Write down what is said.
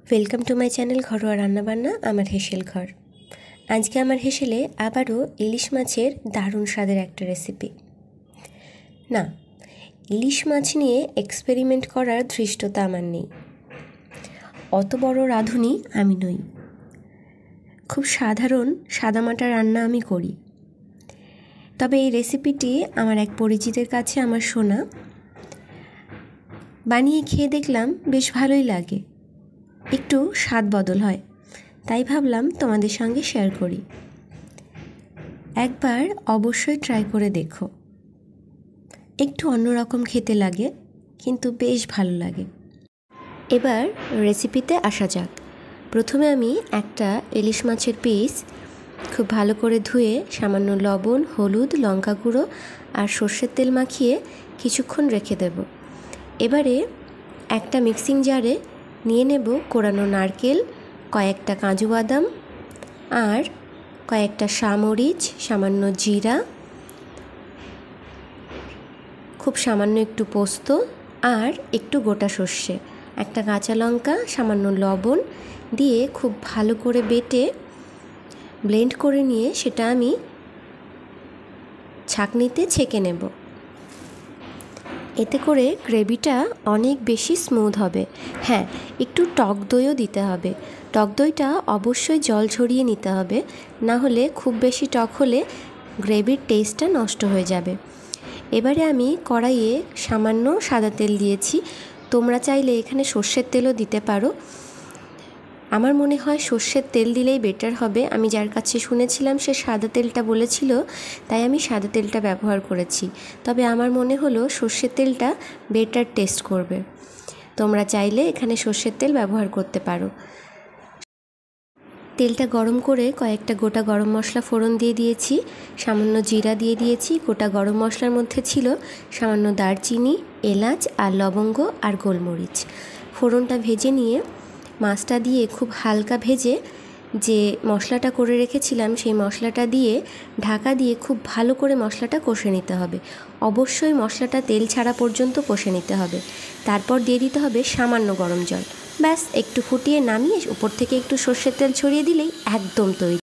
Welcome to my channel ঘরোয়া রান্নাবান্না আমার হেসেল ঘর। আজকে আমার হেসেলে আবারও ইলিশ মাছের দারুণ স্বাদের একটা রেসিপি। না, ইলিশ মাছ নিয়ে এক্সপেরিমেন্ট করার ধৃষ্টতা আমার নেই, অত বড় রাঁধুনি আমি নই। খুব সাধারণ সাদামাটা রান্না আমি করি। তবে এই রেসিপিটি আমার এক পরিচিতের কাছে আমার শোনা, বানিয়ে খেয়ে দেখলাম বেশ ভালোই লাগে, একটু স্বাদ বদল হয়, তাই ভাবলাম তোমাদের সঙ্গে শেয়ার করি। একবার অবশ্যই ট্রাই করে দেখো, একটু অন্যরকম খেতে লাগে কিন্তু বেশ ভালো লাগে। এবার রেসিপিতে আসা যাক। প্রথমে আমি একটা ইলিশ মাছের পিস খুব ভালো করে ধুয়ে সামান্য লবণ, হলুদ, লঙ্কা গুঁড়ো আর সর্ষের তেল মাখিয়ে কিছুক্ষণ রেখে দেব। এবারে একটা মিক্সিং জারে নিয়ে নেব কোরানো নারকেল, কয়েকটা কাজু বাদাম আর কয়েকটা শামরিচ, সামান্য জিরা, খুব সামান্য একটু পোস্ত আর একটু গোটা সর্ষে, একটা কাঁচা লঙ্কা, সামান্য লবণ দিয়ে খুব ভালো করে বেটে ব্লেন্ড করে নিয়ে সেটা আমি ছাঁকনিতে ছেঁকে নেব। এতে করে গ্রেভিটা অনেক বেশি স্মুথ হবে। হ্যাঁ, একটু টক দইও দিতে হবে। টক দইটা অবশ্যই জল ছড়িয়ে নিতে হবে, না হলে খুব বেশি টক হলে গ্রেভির টেস্টটা নষ্ট হয়ে যাবে। এবারে আমি কড়াইয়ে সামান্য সাদা তেল দিয়েছি, তোমরা চাইলে এখানে সর্ষের তেলও দিতে পারো। আমার মনে হয় সর্ষের তেল দিলেই বেটার হবে। আমি যার কাছে শুনেছিলাম সে সাদা তেলটা বলেছিল, তাই আমি সাদা তেলটা ব্যবহার করেছি। তবে আমার মনে হলো সর্ষের তেলটা বেটার টেস্ট করবে। তোমরা চাইলে এখানে সর্ষের তেল ব্যবহার করতে পারো। তেলটা গরম করে কয়েকটা গোটা গরম মশলা ফোড়ন দিয়ে দিয়েছি, সামান্য জিরা দিয়ে দিয়েছি। গোটা গরম মশলার মধ্যে ছিল সামান্য দারচিনি, এলাচ আর লবঙ্গ আর গোলমরিচ। ফোড়নটা ভেজে নিয়ে মাছটা দিয়ে খুব হালকা ভেজে যে মশলাটা করে রেখেছিলাম সেই মশলাটা দিয়ে ঢাকা দিয়ে খুব ভালো করে মশলাটা কষে নিতে হবে। অবশ্যই মশলাটা তেল ছাড়া পর্যন্ত কষে নিতে হবে। তারপর দিয়ে দিতে হবে সামান্য গরম জল। ব্যাস, একটু ফুটিয়ে নামিয়ে উপর থেকে একটু সর্ষের তেল ছড়িয়ে দিলেই একদম তৈরি।